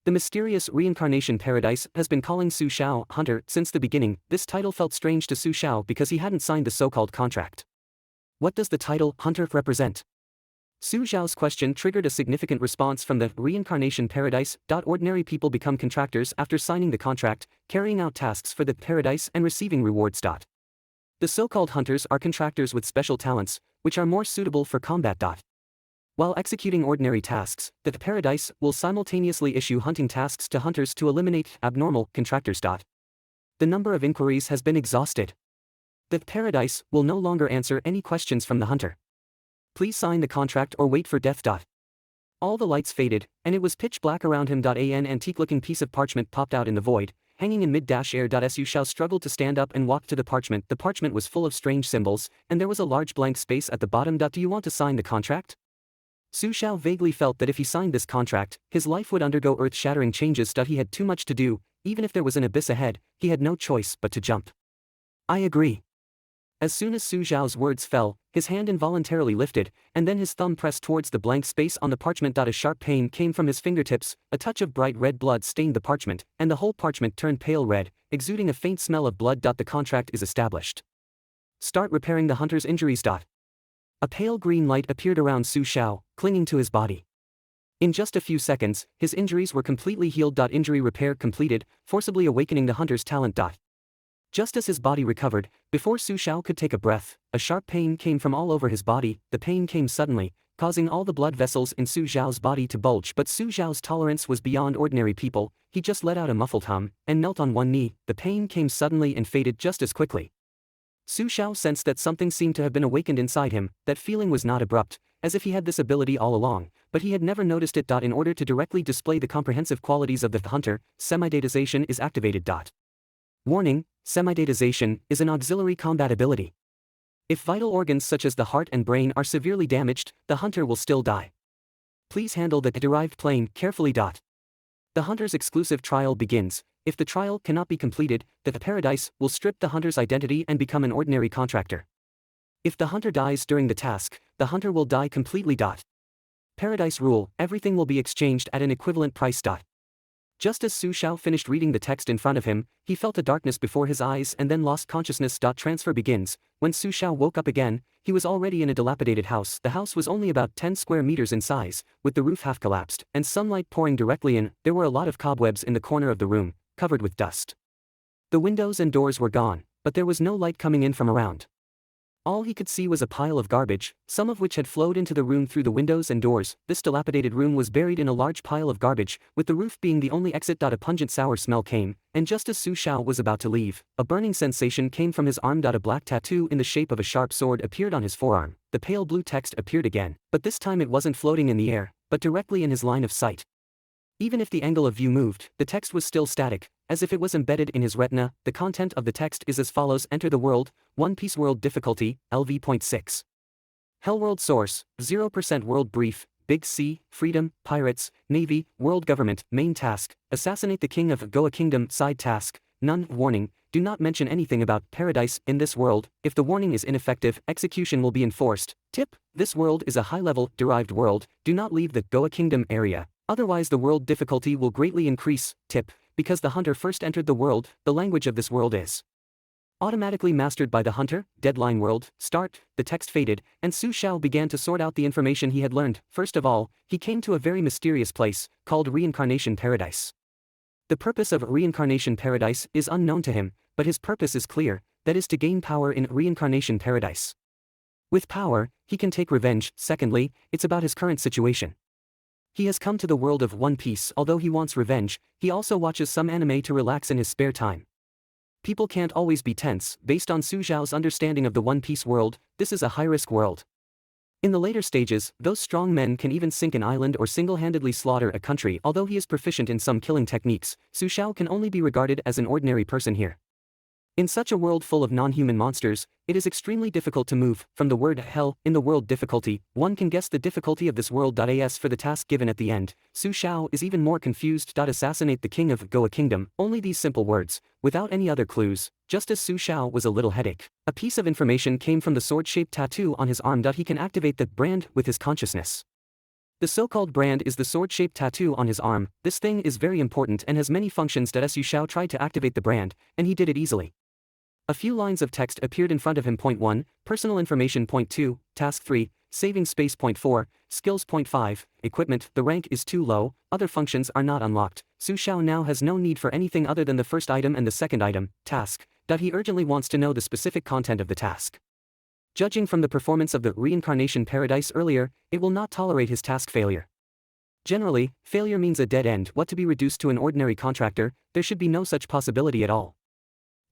The mysterious Reincarnation Paradise has been calling Su Xiao Hunter since the beginning. This title felt strange to Su Xiao because he hadn't signed the so-called contract. What does the title Hunter represent? Su Xiao's question triggered a significant response from the Reincarnation Paradise. Ordinary people become contractors after signing the contract, carrying out tasks for the paradise and receiving rewards. The so-called hunters are contractors with special talents, which are more suitable for combat. While executing ordinary tasks, the paradise will simultaneously issue hunting tasks to hunters to eliminate abnormal contractors. The number of inquiries has been exhausted. The paradise will no longer answer any questions from the hunter. Please sign the contract or wait for death. All the lights faded, and it was pitch black around him. An antique-looking piece of parchment popped out in the void, hanging in mid-air. Su Xiao struggled to stand up and walk to the parchment. The parchment was full of strange symbols, and there was a large blank space at the bottom. Do you want to sign the contract? Su Xiao vaguely felt that if he signed this contract, his life would undergo earth-shattering changes. He had too much to do. Even if there was an abyss ahead, he had no choice but to jump. I agree. As soon as Su Xiao's words fell, his hand involuntarily lifted, and then his thumb pressed towards the blank space on the parchment. A sharp pain came from his fingertips, a touch of bright red blood stained the parchment, and the whole parchment turned pale red, exuding a faint smell of blood. The contract is established. Start repairing the hunter's injuries. A pale green light appeared around Su Xiao, clinging to his body. In just a few seconds, his injuries were completely healed. Injury repair completed, forcibly awakening the hunter's talent. Just as his body recovered, before Su Xiao could take a breath, a sharp pain came from all over his body. The pain came suddenly, causing all the blood vessels in Su Xiao's body to bulge. But Su Xiao's tolerance was beyond ordinary people. He just let out a muffled hum, and knelt on one knee. The pain came suddenly and faded just as quickly. Su Xiao sensed that something seemed to have been awakened inside him. That feeling was not abrupt, as if he had this ability all along, but he had never noticed it. In order to directly display the comprehensive qualities of the hunter, semidatization is activated. Warning: semidatization is an auxiliary combat ability. If vital organs such as the heart and brain are severely damaged, the hunter will still die. Please handle the derived plane carefully. The hunter's exclusive trial begins. If the trial cannot be completed, the paradise will strip the hunter's identity and become an ordinary contractor. If the hunter dies during the task, the hunter will die completely. Paradise rule: everything will be exchanged at an equivalent price. Just as Su Xiao finished reading the text in front of him, he felt a darkness before his eyes and then lost consciousness. Transfer begins. When Su Xiao woke up again, he was already in a dilapidated house. The house was only about 10 square meters in size, with the roof half collapsed, and sunlight pouring directly in. There were a lot of cobwebs in the corner of the room, covered with dust. The windows and doors were gone, but there was no light coming in from around. All he could see was a pile of garbage, some of which had flowed into the room through the windows and doors. This dilapidated room was buried in a large pile of garbage, with the roof being the only exit. A pungent sour smell came, and just as Su Xiao was about to leave, a burning sensation came from his arm. A black tattoo in the shape of a sharp sword appeared on his forearm. The pale blue text appeared again, but this time it wasn't floating in the air, but directly in his line of sight. Even if the angle of view moved, the text was still static, as if it was embedded in his retina. The content of the text is as follows: Enter the world, One Piece World Difficulty, LV.6. Hellworld Source, 0% World Brief, Big C, Freedom, Pirates, Navy, World Government, Main Task, Assassinate the King of Goa Kingdom, Side Task, None, Warning, do not mention anything about paradise in this world. If the warning is ineffective, execution will be enforced. Tip: this world is a high-level, derived world, do not leave the Goa Kingdom area, otherwise the world difficulty will greatly increase. Tip: because the hunter first entered the world, the language of this world is automatically mastered by the hunter. Deadline world, start. The text faded, and Su Xiao began to sort out the information he had learned. First of all, he came to a very mysterious place, called Reincarnation Paradise. The purpose of Reincarnation Paradise is unknown to him, but his purpose is clear, that is to gain power in Reincarnation Paradise. With power, he can take revenge. Secondly, it's about his current situation. He has come to the world of One Piece. Although he wants revenge, he also watches some anime to relax in his spare time. People can't always be tense. Based on Su Xiao's understanding of the One Piece world, this is a high-risk world. In the later stages, those strong men can even sink an island or single-handedly slaughter a country. Although he is proficient in some killing techniques, Su Xiao can only be regarded as an ordinary person here. In such a world full of non-human monsters, it is extremely difficult to move. From the word hell in the world difficulty, one can guess the difficulty of this world. As for the task given at the end, Su Xiao is even more confused. Assassinate the King of Goa Kingdom, only these simple words, without any other clues. Just as Su Xiao was a little headache, a piece of information came from the sword-shaped tattoo on his arm. He can activate the brand with his consciousness. The so-called brand is the sword-shaped tattoo on his arm. This thing is very important and has many functions that Su Xiao tried to activate the brand, and he did it easily. A few lines of text appeared in front of him. Point 1, personal information. Point 2, task 3, saving space. Point 4, skills. Point 5, equipment. The rank is too low, other functions are not unlocked. Su Xiao now has no need for anything other than the first item and the second item, task, that he urgently wants to know the specific content of the task. Judging from the performance of the Reincarnation Paradise earlier, it will not tolerate his task failure. Generally, failure means a dead end. What to be reduced to an ordinary contractor, there should be no such possibility at all.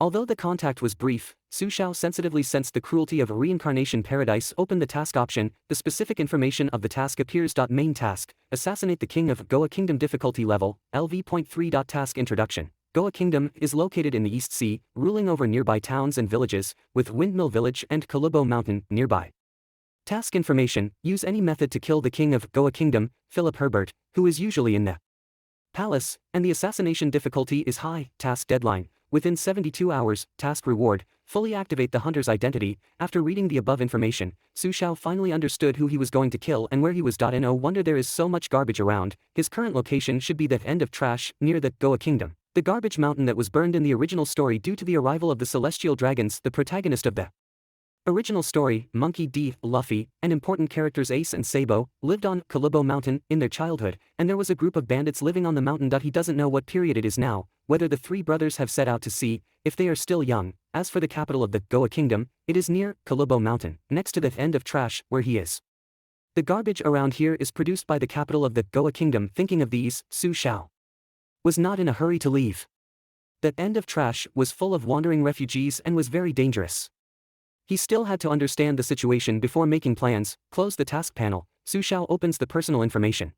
Although the contact was brief, Su Xiao sensitively sensed the cruelty of Reincarnation Paradise. Open the task option, the specific information of the task appears. Main task, assassinate the king of Goa Kingdom. Difficulty level, LV.3. Task introduction. Goa Kingdom is located in the East Sea, ruling over nearby towns and villages, with Windmill Village and Kalubo Mountain nearby. Task information, use any method to kill the king of Goa Kingdom, Philip Herbert, who is usually in the palace, and the assassination difficulty is high. Task deadline, within 72 hours. Task reward, fully activate the hunter's identity. After reading the above information, Su Xiao finally understood who he was going to kill and where he was. No wonder there is so much garbage around. His current location should be that end of trash, near the Goa Kingdom, the garbage mountain that was burned in the original story due to the arrival of the celestial dragons. The protagonist of the original story, Monkey D. Luffy, and important characters Ace and Sabo, lived on Kalubo Mountain in their childhood, and there was a group of bandits living on the mountain. He doesn't know what period it is now, whether the three brothers have set out to sea, if they are still young. As for the capital of the Goa Kingdom, it is near Kalubo Mountain, next to the end of trash, where he is. The garbage around here is produced by the capital of the Goa Kingdom. Thinking of these, Su Xiao was not in a hurry to leave. That end of trash was full of wandering refugees and was very dangerous. He still had to understand the situation before making plans. Close the task panel. Su Xiao opens the personal information.